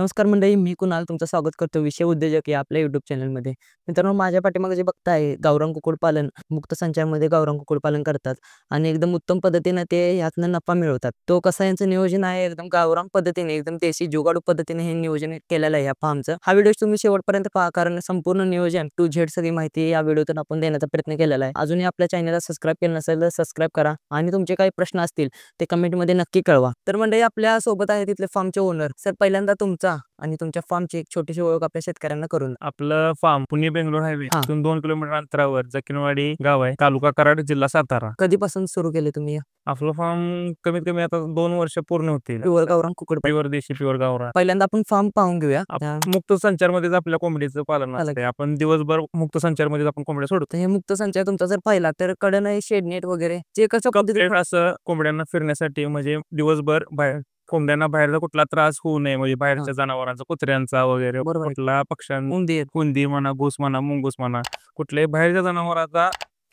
नमस्कार मंडळी, मी कुणाल तुमचं स्वागत करतो विषय उद्योजक या आपल्या YouTube चॅनलमध्ये. मित्रांनो, माझ्या पाठीमागे जे बघताय गावरान कुक्कुटपालन, मुक्त संचारमध्ये गावरान कुक्कुटपालन करतात आणि एकदम उत्तम पद्धतीने ते यातनं नफा मिळवतात. तो कसं यांचं नियोजन आहे, एकदम गावरान पद्धतीने, एकदम देशी जुगाडू पद्धतीने हे नियोजन केलेलं आहे या फार्मचं. हा व्हिडिओ तुम्ही शेवटपर्यंत पहा, कारण संपूर्ण नियोजन टू झेड सगळी माहिती या व्हिडिओतून आपण देण्याचा प्रयत्न केलेला आहे. अजूनही आपल्या चॅनलला सबस्क्राईब केलं नसेल तर सबस्क्राईब करा आणि तुमचे काही प्रश्न असतील ते कमेंटमध्ये नक्की कळवा. तर मंडळी, आपल्या सोबत आहे तिथले फार्मचे ओनर. सर, पहिल्यांदा तुमचा आणि तुमच्या फार्मची एक छोटीशी ओळख आपल्या शेतकऱ्यांना करून. आपलं फार्म पुणे बेंगलोर हायवे हा. इथून 2 किलोमीटर अंतरावर जकिनवाडी गाव आहे, तालुका कराड, जिल्हा सातारा. कधीपासून सुरू केले तुम्ही आपलं फार्म कमीत कमी आता 2 वर्ष पूर्ण होतील. प्युअर गावरान कुक्कुट? प्युअर देशी, प्युअर गावरान. पहिल्यांदा आपण फार्म पाहून घेऊया. मुक्त संचार मध्येच आपल्या कोंबडीचं पालन असते. आपण दिवसभर मुक्त संचार मध्ये आपण कोंबड्या सोडतो. तर हे मुक्त संचार तुमचा जर पाहिला तर कडन शेड नेट वगैरे जे कसं कम्प्लीट असं कोंबड्यांना फिरण्यासाठी, म्हणजे दिवसभर बाहेर कोंबड्यांना बाहेरचा कुठला त्रास होऊ नये, म्हणजे बाहेरच्या जनावरांचा, कुत्र्यांचा वगैरे, बरोबर. कुठला पक्ष्यांना, कुंदी म्हणा, घुस म्हणा, मुंगूस म्हणा, कुठल्याही बाहेरच्या जनावरांचा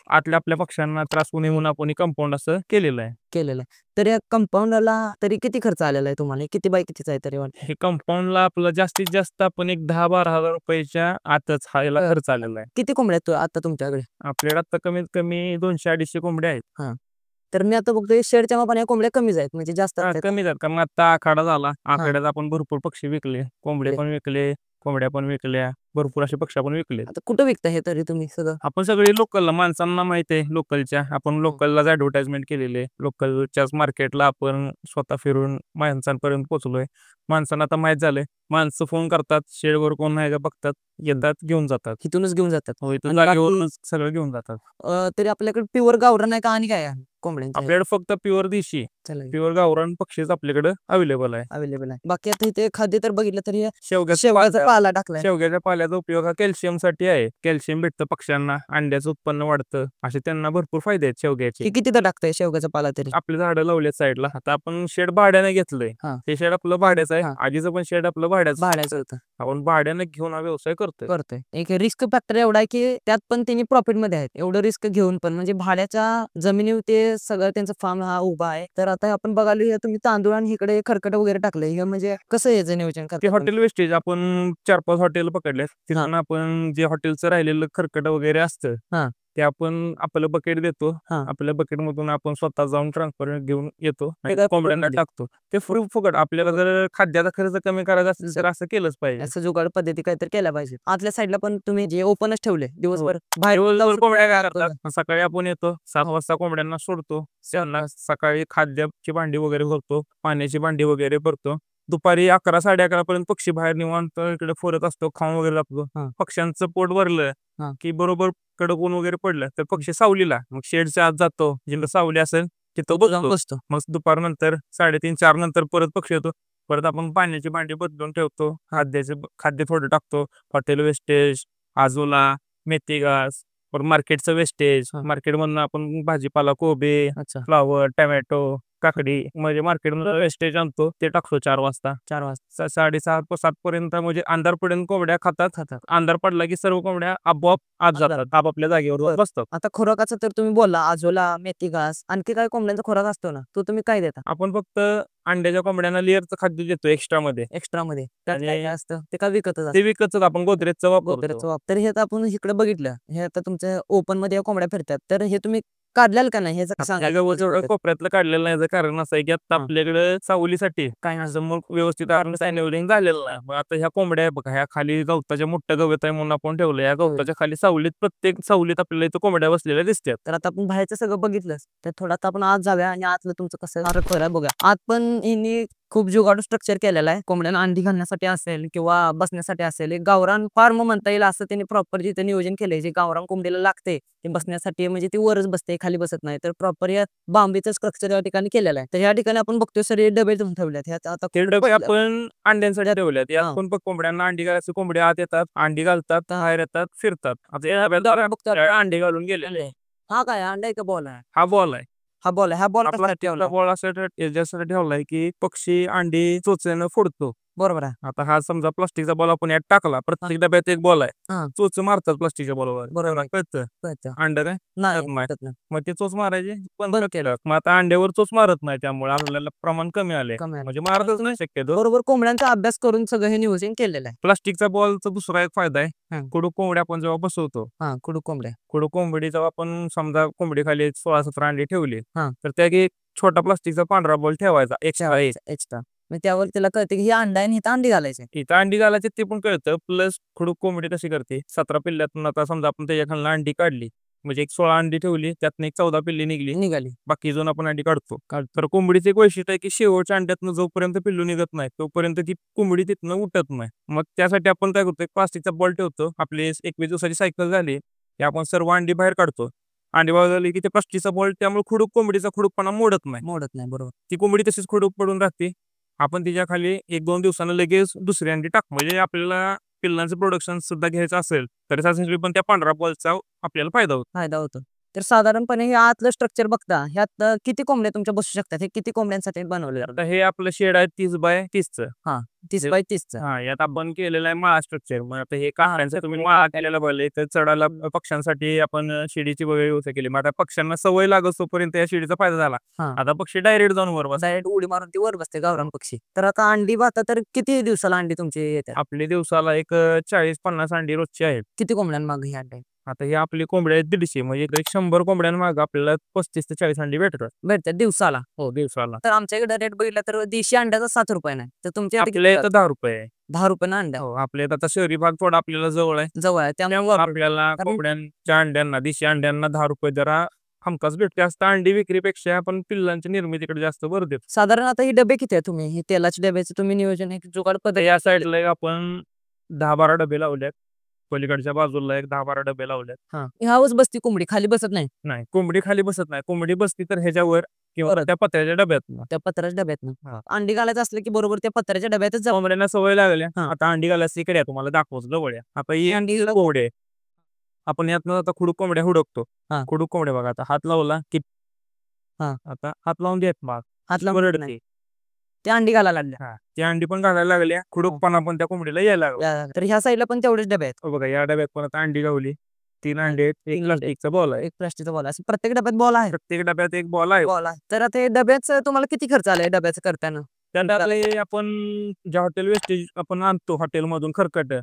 आपल्या पक्ष्यांना त्रास होऊ नये म्हणून आपण कंपाऊंड असं केलेलं आहे. तर या कंपाऊंडला तरी किती खर्च आलेला आहे तुम्हाला? किती बाय कितीचा आहे तरी? हे कंपाऊंडला आपलं जास्तीत जास्त आपण एक 10-12 हजार रुपयाच्या आतच हा याला खर्च आलेला आहे. किती कोंबड्या आहेत आता तुमच्याकडे? आपल्याकडे आता कमीत कमी 200-250 कोंबड्या आहेत. तर मी आता बघतोय शेडच्या मापाने कोंबड्या कमीच आहेत, म्हणजे जास्त कमी आहेत, कारण आता आखाडा झाला. आखाड्यात आपण भरपूर पक्षी विकले, कोंबडे पण विकले, कोंबड्या पण विकल्या, भरपूर असे पक्षी आपण विकले. आता कुठं विकता हे तरी तुम्ही सगळं? आपण सगळे लोकलला, माणसांना माहिती आहे लोकलच्या, आपण लोकललाच ऍडव्हर्टाइजमेंट केलेले. लोकलच्याच मार्केटला आपण स्वतः फिरून माणसांपर्यंत पोहोचलोय. माणसांना आता माहित झालंय, माणसं फोन करतात, शेडवर कोण नाही का बघतात, येतात, घेऊन जातात. इथूनच घेऊन जातात? हो, इथून जागेवरूनच सगळं घेऊन जातात. तरी आपल्याकडे प्युअर गावरान आहे का आणि काय आहे कोंबड्यांच्या? आपल्याकडे फक्त प्युअर देशी, प्युअर गावरान पक्षीच आपल्याकडे अवेलेबल आहे. बाकी आता इथे खाद्य तर बघितलं तरी शेवग्याचा पाला टाकलाय. शेवग्याच्या पाल्याचा उपयोग हा कॅल्शियम साठी आहे. कॅल्शियम भेटतं पक्ष्यांना, अंड्याचं उत्पन्न वाढतं, असे त्यांना भरपूर फायदे आहेत शेवग्याचे. किती तर टाकताय शेवग्याचा पाला तरी? आपले झाडं लावले साईडला. आता आपण शेड भाड्याने घेतलंय. हे शेड आपलं भाड्याचं आहे. आधीचं पण शेड आपलं भाड्याचं होतं. आपण भाड्याने घेऊन हा व्यवसाय करतोय. एक रिस्क फॅक्टर एवढा आहे की त्यात पण त्यांनी प्रॉफिट मध्ये आहेत, एवढं रिस्क घेऊन पण, म्हणजे भाड्याच्या जमिनीवर ते सगळं त्यांचा फार्म हा उभा आहे. तर आता आपण बघायला तुम्ही तांदूळ आणि इकडे खरकट वगैरे टाकलंय, म्हणजे कसं याचं नियोजन करतो? हॉटेल वेस्टेज आपण 4-5 हॉटेल पकडले, तिथून आपण जे हॉटेलचं राहिलेलं खरकट वगैरे असतं ते आपण आपलं बकेट देतो. आपल्या बकेट मधून आपण स्वतः जाऊन ट्रान्सफर घेऊन येतो, कोंबड्यांना टाकतो. ते फुकट. आपल्याला जर खाद्याचा खर्च कमी करायचा असेल तर असं केलंच पाहिजे. असं जुगाड पद्धती काहीतरी केल्या पाहिजे. आतल्या साईडला पण तुम्ही जे ओपनच ठेवले दिवसभर, बाहेर कोंबड्या काय करतात, सकाळी आपण येतो 7 वाजता कोंबड्यांना सोडतो, त्यांना सकाळी खाद्याची भांडी वगैरे भरतो, पाण्याची भांडी वगैरे भरतो. दुपारी 11-11:30 पर्यंत पक्षी बाहेर निवांत इकडे फिरत असतो, खाऊन वगैरे लागतो. पक्ष्यांचं पोट भरलं की बरोबर कडक ऊन वगैरे पडलं तर पक्षी सावलीला, मग शेडच्या आत जातो, जिथं सावली असेल तिथं बसतो. मग दुपार नंतर 3:30-4 नंतर परत पक्षी येतो. परत आपण पाण्याची भांडी बदलून ठेवतो, खाद्य थोडं टाकतो. हॉटेल वेस्टेज, आजोला, मेथी घास, मार्केटचं वेस्टेज, मार्केटमधून आपण भाजीपाला, कोबी, फ्लावर, टोमॅटो, काकडी, म्हणजे मार्केटमध्ये वेस्टेज आणतो, ते टाकतो 4 वाजता. 6:30-7 पर्यंत, म्हणजे अंधारपर्यंत कोंबड्या खातात. अंधार पडला की सर्व कोंबड्या आपोआप आत जातात, आपापल्या जागेवर बसतात. आता खुराकाचं तर तुम्ही बोलला आजोला, मेथी घास, आणखी काय कोंबड्यांचा खुराक असतो ना, तो तुम्ही काय देता? आपण फक्त अंड्याच्या कोंबड्यांना लेअरचं खाद्य देतो एक्स्ट्रा मध्ये. काय असतं ते का विकतच? ते विकतच. आपण गोदरेजचं वापरतो. तर हे आता आपण इकडे बघितलं, हे आता तुमच्या ओपन मध्ये कोंबड्या फिरतात, तर हे तुम्ही काढल्याल का नाही? कोपऱ्यातलं काढलेलं नाही, कारण असं आहे की आता आपल्याकडे सावलीसाठी काय असं मग व्यवस्थित सॅन्युअरिंग झालेलं नाही. मग आता ह्या कोंबड्या बघा, ह्या खाली गवताच्या मोठ्या गवत आहे म्हणून आपण ठेवलं, या गवताच्या खाली सावलीत, प्रत्येक सावलीत आपल्याला इथं कोंबड्या बसलेल्या दिसतात. तर आता आपण बाहेरचं सगळं बघितलं, तर थोडा आता आपण आत जाऊया आणि आतलं तुमचं कसं बघा. आत पण यांनी खूप जुगाडू स्ट्रक्चर केलेला आहे, कोंबड्यांना अंडी घालण्यासाठी असेल किंवा बसण्यासाठी असेल. एक गावरान फार्म म्हणता येईल असं त्यांनी प्रॉपर जिथे नियोजन केलंय. जे गावरान कोंबडीला लागते ते बसण्यासाठी, म्हणजे ती वरच बसते, खाली बसत नाही. तर प्रॉपर या बांबीचं स्ट्रक्चर या ठिकाणी केलेलं आहे. तर या ठिकाणी आपण बघतोय सर डबे तुम्ही ठेवल्यात. आता ते डबे आपण अंड्यांसाठी ठेवल्यात. यात पण कोंबड्यांना अंडी घालायचं, कोंबड्या आत येतात, अंडी घालतात, बाहेर येतात, फिरतात. आता अंडी घालून गेलेले. हा काय अंडा का बॉल आहे? हा बॉल आहे. हा बॉल आहे. हा बॉल बॉल असं याच्यासाठी ठेवलाय की पक्षी अंडी चोचेनं फोडतो, बरोबर आहे. आता हा समजा प्लास्टिकचा बॉल आपण यात टाकला, प्रत्येक डब्यात एक बॉल हा. आहे, चोच मारतात प्लास्टिकच्या बॉलवर, बरोबर आहे. कळतं कळतं. अंड काय नाही करत नाही. कळत नाही. मग ते चोच मारायचे बंद बंद केलं. मग आता अंड्यावर चोच मारत नाही, त्यामुळे आपल्याला प्रमाण कमी आले, कमी आलं. म्हणजे मारतच नाही शक्यतो. बरोबर कोंबड्यांचा अभ्यास करून सगळं हे नियोजन केलेलं आहे. प्लास्टिकचा बॉलचा दुसरा एक फायदा आहे, हं. कुडूक कोंबडी आपण जेव्हा बसवतो, हा कुडूक कोंबड्या. कुडूक कोंबडी जेव्हा आपण समजा कोंबडी खाली 16-17 अंडी ठेवली, हा. तर त्या एक छोटा प्लास्टिकचा पांढरा बॉल ठेवायचा एक्स्ट्रा एक. एक्स्ट्रा मग त्यावर त्याला कळते की ही अंडा आहे आणि इथं अंडी घालायचे. इथं अंडी घालायचे ते पण कळतं. प्लस खुडूक कोंबडी कशी करते, 17 पिल्ल्यातून आता समजा आपण त्याच्या खालनं अंडी काढली, म्हणजे एक 16 अंडी ठेवली, त्यातनं एक 14 पिल्ली निघाली, बाकी जाऊन आपण अंडी काढतो. तर कोंबडीचं एक वैशिष्ट्य आहे की शेवटच्या अंड्यातनं जोपर्यंत पिल्लू निघत नाही तोपर्यंत ती कोंबडी तिथनं उठत नाही. मग त्यासाठी आपण काय करतो, एक प्लास्टिकचा बॉल ठेवतो, आपली 21 दिवसाची सायकल झाली की आपण सर्व अंडी बाहेर काढतो. अंडी बाहेर झाली की ते प्लास्टिकचा बॉल, त्यामुळे खुडूक कोंबडीचा खुडूकपणा मोडत नाही. बरोबर. ती कोंबडी तशीच खुडूक पडून राहते. आपण तिच्या खाली 1-2 दिवसानं लगेच दुसरी अंडी टाक, म्हणजे आपल्याला पिल्लांचं प्रोडक्शन सुद्धा घ्यायचं असेल तर त्यासाठी पण त्या पांढरा बॉलचा आपल्याला फायदा होतो. तर साधारणपणे हे आतलं स्ट्रक्चर बघता, ह्यात किती कोंबड्या तुमच्या बसू शकतात? हे किती कोंबड्यांसाठी बनवले आता हे आपलं शेड आहे 30x30चं. 30x30चं. हा, यात आपण केलेलं आहे माळा स्ट्रक्चर. मग आता हे काय तुम्ही माळा केलेला बघले तर चढायला पक्ष्यांसाठी आपण शिडीची वगैरे व्यवस्था केली. मग आता पक्ष्यांना सवय लागत तोपर्यंत या शिडीचा फायदा झाला. हा. आता पक्षी डायरेक्ट जाऊन वर बसतात. डायरेक्ट उडी मारून ती वर बसते गावरान पक्षी. तर आता अंडी पाहता तर किती दिवसाला अंडी तुमची येतात? आपली दिवसाला एक 40-50 अंडी रोजची आहेत. किती कोंबड्यांमागे ही अंडी आता ही आपली कोंबडी आहेत 150, म्हणजे एक 100 कोंबड्यांमागे आपल्याला 35 ते 40 अंडी भेटतात. भेटतात दिवसाला? हो, दिवसाला. तर आमच्या इकडे रेट बघितला तर देशी अंड्याचा 7 रुपये नाही, तर तुमच्या आपल्या इथं 10 रुपये आहे. 10 रुपये ना अंड्या. हो, आपल्या इथं आता शहरी भाग थोडा आपल्याला जवळ आहे, जवळ आहे त्यामुळे आपल्याला कोंबड्यांच्या अंड्यांना, देशी अंड्यांना 10 रुपये जरा हमखास भेटते. असतं अंडी विक्रीपेक्षा आपण पिल्लांच्या निर्मितीकडे जास्त भर देतो. साधारण आता ही डबे किती आहे? तुम्ही हे तेलाच्या डब्याचं तुम्ही नियोजन एक जुगाड तर या साईडला आपण 10-12 डबे लावल्यात, पलीकडच्या बाजूला एक 10-12 डबे लावल्यात. ह्यावरच बसती कोंबडी, खाली बसत नाही. कोंबडी खाली बसत नाही, कोंबडी बसती तर ह्याच्यावर किंवा त्या पत्र्याच्या डब्यात. त्या पत्र्याच्या डब्यात अंडी घालायचं असलं की बरोबर त्या पत्र्याच्या डब्यातच जाऊ. कोंबड्यांना सवय लागल्या. हा. आता अंडी घालायची इकडे तुम्हाला दाखवतो जवळ या. आता ही अंडी कोंबडी आहे. आपण यातनं आता खुडूक कोंबड्या हुडकतो. खुडूक कोंबड्या बघा, आता हात लावला की आता हात लावून देत मग हात लावून त्या अंडी घालायला लागल्या. ती अंडी पण घालायला लागल्या, खुडूकपणा पण त्या कोंबडीला यायला लागला. तर ह्या साईडला पण तेवढेच डबे आहेत. बघा, या डब्यात पण आता अंडी लावली, 3 अंडी आहेत, एक प्लास्टिकचा बॉल आहे. एक प्लास्टिकचा बॉल आहे. प्रत्येक डब्यात बॉल आहे. प्रत्येक डब्यात एक बॉल आहे. तर आता हे डब्याचं तुम्हाला किती खर्च आलाय डब्याचं करताना? त्यानंतर आपण ज्या हॉटेल वेस्टेज आपण आणतो हॉटेलमधून खरकट,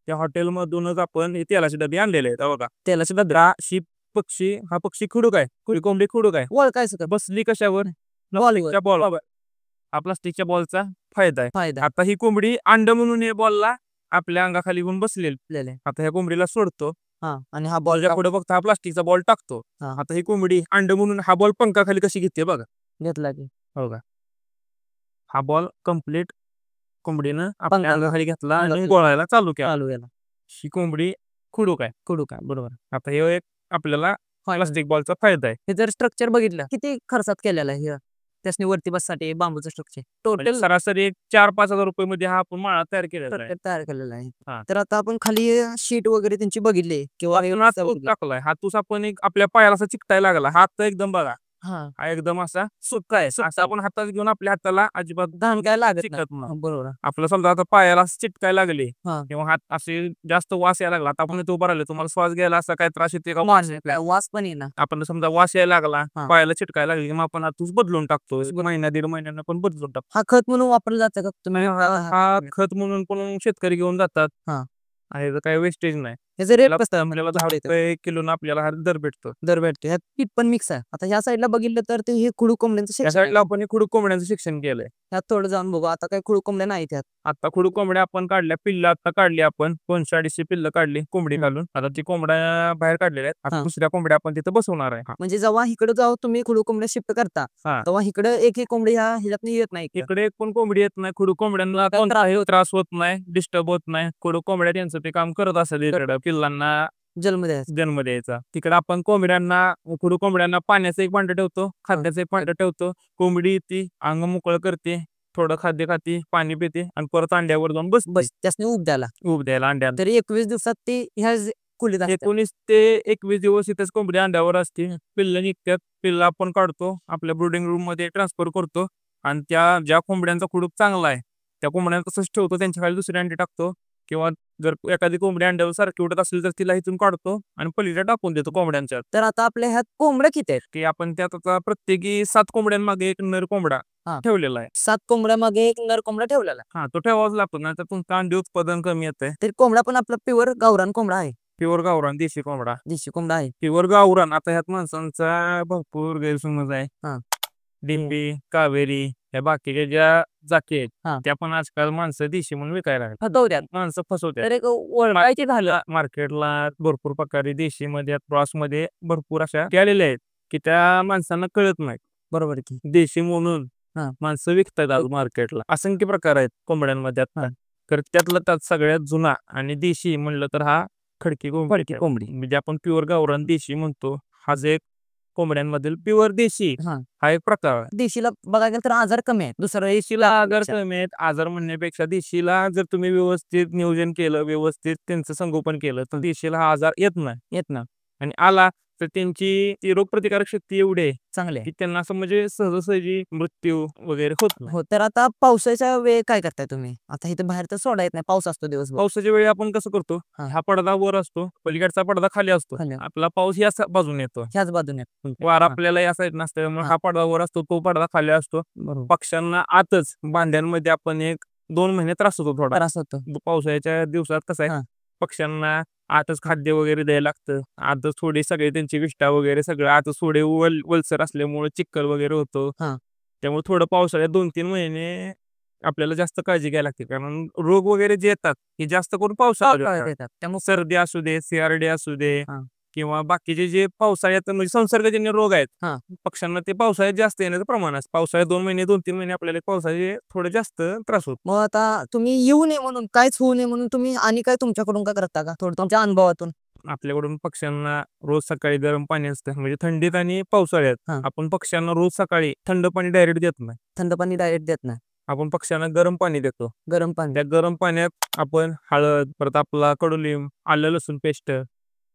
त्या हॉटेलमधूनच आपण हे तेलाचे डबे आणलेले आहेत. बघा, तेलाचे डबे. शी पक्षी, हा पक्षी खुडूक आहे, कोंबडी खुडूक आहे. ओळखायचं बसली कशावर? बॉलवर. बॉल. हा प्लास्टिकच्या बॉलचा फायदा आहे. फायदा. आता ही कोंबडी अंड म्हणून हे बॉलला आपल्या अंगाखाली घेऊन बसलेली. आता ह्या कोंबडीला सोडतो आणि हा बॉलच्या पुढे बघता हा प्लास्टिकचा बॉल टाकतो. आता ही कोंबडी अंड म्हणून हा बॉल पंखाखाली कशी घेते बघा. घेतला की बघा, हा बॉल कम्प्लीट कोंबडीनं आपल्या अंगाखाली घेतला आणि गोळायला चालू केला. ही कोंबडी खुडूक आहे. बरोबर. आता हे एक आपल्याला प्लास्टिक बॉलचा फायदा आहे. हे जर स्ट्रक्चर बघितलं किती खर्चात केलेला आहे त्यासनी वरती बससाठी बांबूचं स्ट्रक्चर टोटल सरासरी 4-5 हजार रुपये मध्ये हा आपण माळा तयार केलेला आहे. तर आता आपण खाली शीट वगैरे त्यांची बघितली किंवा टाकलाय. हातूस आपण एक आपल्या पायाला असा चिकटायला लागला, हात तर एकदम बघा हा एकदम असा सुक्का आहे. असं आपण हातात घेऊन आपल्या हाताला अजिबात काय लागत चिकटत नाही. बरोबर. आपलं समजा आता पायाला चिटकायला लागले किंवा हात असे जास्त वास यायला लागला, आता आपण इथे उभं राहिले, तुम्हाला श्वास घ्यायला असा काय त्रास येते का? वास पण येणार. आपण समजा वास यायला लागला, पायाला चिटकायला लागली, मग आपण हातूस बदलून टाकतो. 1-1.5 महिन्यानं पण बदलून टाकतो. हा खत म्हणून वापरला जातं का तुम्ही? हा खत म्हणून पण शेतकरी घेऊन जातात. आहे काही वेस्टेज नाही. ह्याचं रेट कसं? आपल्याला 10 रुपये किलोनं आपल्याला हा दर भेटतो. ह्यात पीठ पण मिक्स आहे. आता ह्या साईडला बघितलं तर ते हे खुडूक कोंबड्यांचं त्या साईडला आपण खुडूक कोंबड्यांचं शिक्षण केलंय. ह्यात थोडं जाऊन बघू. आता काही खुडूक कोंबड्या नाही त्यात. आता खुडूक कोंबड्या आपण काढल्या, पिल्लं आता काढली आपण 200-250 पिल्लं काढली कोंबडी घालून. आता ती कोंबड्या बाहेर काढलेल्या आहेत. आता दुसऱ्या कोंबड्या आपण तिथे बसवणार आहे. म्हणजे जेव्हा इकडे जाऊ तुम्ही खुडूक कोंबड्या शिफ्ट करता तेव्हा इकडे एक कोंबडी ह्याच्यात येत नाही. इकडे एक पण कोंबडी येत नाही. खुडूक कोंबड्यांना त्रास होत नाही, डिस्टर्ब होत नाही. खुडूक कोंबड्या त्यांचं ते काम करत असेल इकडे पिल्लांना जन्म द्यायचा. तिकडे आपण खुडूक कोंबड्यांना पाण्याचं एक भांडं ठेवतो, खाद्याचं एक भांडं ठेवतो. कोंबडी येते, अंग मोकळं करते, थोडं खाद्य खाते, पाणी पिते आणि परत अंड्यावर जाऊन बस त्यासनी उब द्यायला अंड्या. तरी 21 दिवसात ती ह्या कुलीत 19 ते 21 दिवस इथेच कोंबडी अंड्यावर असते. पिल्लं निघतात, पिल्लं आपण काढतो, आपल्या ब्रुडिंग रूम मध्ये ट्रान्सफर करतो आणि त्या ज्या कोंबड्यांचा खुडूक चांगला आहे त्या कोंबड्या तसंच ठेवतो, त्यांच्या खाली दुसरी अंडी टाकतो, किंवा जर एखादी कोंबडी अंड्यावर सारखी उडत असेल तर तिला इथून काढतो आणि पलीकडे टाकून देतो कोंबड्यांच्या. तर आता आपल्या ह्यात कोंबड्या किती आहेत? की आपण त्यात आता प्रत्येकी 7 कोंबड्यांमागे एक नर कोंबडा हा. ठेवलेला आहे. 7 कोंबड्या मागे एक नर कोंबडा ठेवलेला आहे. हा, तो ठेवावाच लागतो ना, तर तुमचं अंडी उत्पादन कमी येतंय. तर कोंबडा पण आपला प्युअर गावरान कोंबडा आहे, प्युअर गावरान देशी कोंबडा. देशी कोंबडा आहे. प्युअर गावरान. आता ह्यात माणसांचा भरपूर गैरसमज आहे. हा. डिंपी, कावेरी या बाकीच्या ज्या जाती आहेत हा. त्या पण आजकाल माणसं देशी म्हणून विकायला लागतात. फसवत्यात. माणसं फसवतात. तर एक ओळखायचे झालं मार्केटला भरपूर प्रकारे देशीमध्ये क्रॉसमध्ये भरपूर अशा आलेल्या आहेत की त्या माणसांना कळत नाही. बरोबर की. देशी म्हणून हा. माणसं विकतात आज मार्केटला. असंख्य प्रकार आहेत कोंबड्यांमध्ये आता. तर त्यातला त्यात सगळ्यात जुना आणि देशी म्हणलं तर हा खडकी कोंबडी, म्हणजे आपण प्युअर गावरान देशी म्हणतो. हा जे एक कोंबड्यांमधील प्युअर देशी हा एक प्रकार आहे. देशीला बघायला गेलं तर आजार कमी आहेत. दुसरं देशीला आजार कमी आहेत. आजार म्हणण्यापेक्षा देशीला जर तुम्ही व्यवस्थित नियोजन केलं, व्यवस्थित त्यांचं संगोपन केलं तर देशीला हा आजार येत नाही. आणि आला तर त्यांची ती रोगप्रतिकारक शक्ती एवढी आहे चांगले की त्यांना असं म्हणजे सहजासहजी मृत्यू वगैरे होत नाही. हो. तर आता पावसाच्या वेळ काय करताय तुम्ही? आता इथं बाहेर तर सोडा येत नाही, पाऊस असतो दिवसभर. पावसाच्या वेळी आपण कसं करतो, हा पडदा वर असतो, पलीकडचा पडदा खाली असतो. आपला पाऊस या बाजूने येतो, ह्याच बाजूने वारा आपल्याला या साईड नसतं, त्यामुळे हा पडदा वर असतो, तो पडदा खाली असतो. पक्ष्यांना आतच बांध्यांमध्ये आपण 1-2 महिने त्रास होतो, थोडा त्रास होतो. पावसाळ्याच्या दिवसात कसं आहे पक्ष्यांना आतच खाद्य वगैरे द्यायला लागतं. आतच थोडी सगळे त्यांची विष्ठा वगैरे सगळं आतच थोडे वलसर असल्यामुळे चिखल वगैरे होतो. त्यामुळे थोडं पावसाळ्यात 2-3 महिने आपल्याला जास्त काळजी घ्यायला लागते, कारण रोग वगैरे जे येतात हे जास्त करून पावसाळ्यात येतात. त्यामुळे सर्दी असू दे, CRD असू दे, किंवा बाकीचे जे पावसाळ्यात म्हणजे संसर्गजन्य रोग आहेत पक्ष्यांना, ते पावसाळ्यात जास्त येण्याचं प्रमाण असतं. पावसाळ्यात 2-3 महिने आपल्याला पावसाचे थोडे जास्त त्रास होतो. मग आता तुम्ही येऊ नये म्हणून, काहीच होऊ नये म्हणून तुम्ही आणि काय तुमच्याकडून काय करता का, थोडं तुमच्या अनुभवातून? आपल्याकडून पक्ष्यांना रोज सकाळी गरम पाणी असतं, म्हणजे थंडीत आणि पावसाळ्यात आपण पक्ष्यांना रोज सकाळी थंड पाणी डायरेक्ट देत नाही. थंड पाणी डायरेक्ट देत नाही, आपण पक्ष्यांना गरम पाणी देतो. गरम पाणी. त्या गरम पाण्यात आपण हळद, परत आपला कडुलिंब, आलं लसूण पेस्ट,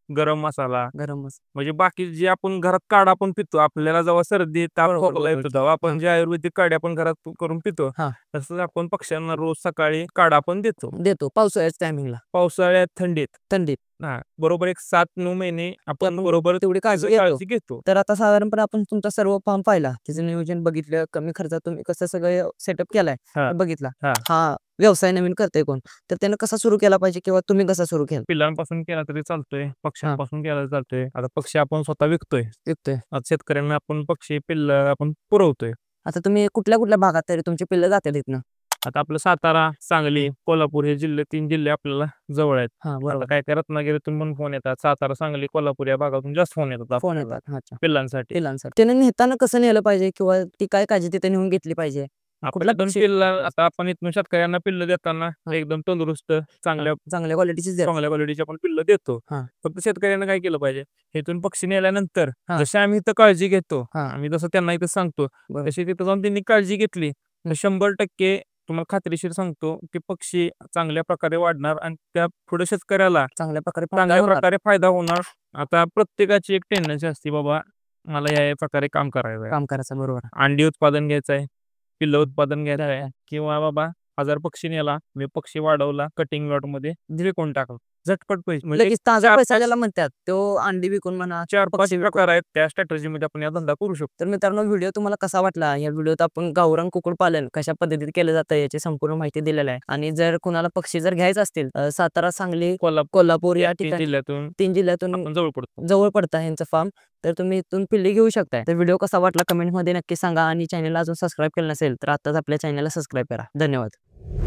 गरम मसाला, म्हणजे बाकी जे आपण घरात काढा आपण पितो, आपल्याला जेव्हा सर्दी ताप खोकला येतो तेव्हा आपण जे आयुर्वेदिक काढे आपण घरात करून पितो, तसंच आपण पक्ष्यांना रोज सकाळी काढा आपण देतो पावसाळ्याच्या टायमिंगला. पावसाळ्यात थंडीत हा, बरोबर 7-9 महिने आपण बरोबर तेवढी काळजी घेतो. तर आता साधारणपणे आपण तुमचा सर्व फॉर्म पाहिला, त्याचं नियोजन बघितलं, कमी खर्चात तुम्ही कसं सगळं सेटअप केलाय बघितला. हा व्यवसाय नवीन करतोय कोण, तर त्यानं कसा सुरू केला पाहिजे किंवा तुम्ही कसा सुरू केला? पिल्लांपासून केला तरी चालतोय, पक्ष्यांपासून केला तरी चालतोय. आता पक्षी आपण स्वतः विकतोय. आता शेतकऱ्यांना आपण पक्षी पिल्ल आपण पुरवतोय. आता तुम्ही कुठल्या भागात तरी तुमची पिल्लं जातात इथनं? आता आपलं सातारा, सांगली, कोल्हापूर हे जिल्हे 3 जिल्हे आपल्याला जवळ आहेत. आता काय रत्नागिरीतून पण फोन येतात, सातारा, सांगली, कोल्हापूर या भागातून जास्त फोन येतात पिल्लांसाठी. त्याने नेताना कसं नेलं पाहिजे किंवा ती काय काळजी तिथे नेऊन घेतली पाहिजे? आता आपण इथून शेतकऱ्यांना पिल्ल देताना एकदम तंदुरुस्त चांगल्या क्वालिटीची आपण पिल्ल देतो. फक्त शेतकऱ्यांना काय केलं पाहिजे, इथून पक्षी नेल्यानंतर जसे आम्ही इथं काळजी घेतो, आम्ही जसं त्यांना इथं सांगतो तशी तिथं जाऊन त्यांनी काळजी घेतली तर 100% तुम्हाला खात्रीशीर सांगतो की पक्षी चांगल्या प्रकारे वाढणार आणि त्या पुढे शेतकऱ्याला चांगल्या प्रकारे फायदा होणार. आता प्रत्येकाची एक टेंडन्सी असते, बाबा मला या प्रकारे काम करायचं, बरोबर. अंडी उत्पादन घ्यायचंय, पिल्ल उत्पादन घ्यायचं आहे, किंवा बाबा 1000 पक्षी नेला, मी पक्षी वाढवला, कटिंग लॉट मध्ये विकून टाकला, झटपट पैसे म्हणजे ताजा पैसा ज्याला म्हणतात, तो अंडी विकून म्हणा. 4-5 प्रकार आहेत, त्या स्ट्रॅटेजी मध्ये आपण या धंदा करू शकतो. तर मित्रांनो, व्हिडिओ तुम्हाला कसा वाटला? या व्हिडिओत आपण गावरान कुक्कुट पालन कशा पद्धतीत केलं जातं याची संपूर्ण माहिती दिलेली आहे. आणि जर कुणाला पक्षी जर घ्यायचे असतील, सातारा, सांगली, कोल्हापूर या ठिकाणी 3 जिल्ह्यातून जवळ पडता यांचं फार्म, तर तुम्ही इथून पिल्ली घेऊ शकताय. तर व्हिडिओ कसा वाटला कमेंट मध्ये नक्की सांगा, आणि चॅनलला अजून सबस्क्राईब केलं नसेल तर आताच आपल्या चॅनलला सबस्क्राईब करा. धन्यवाद.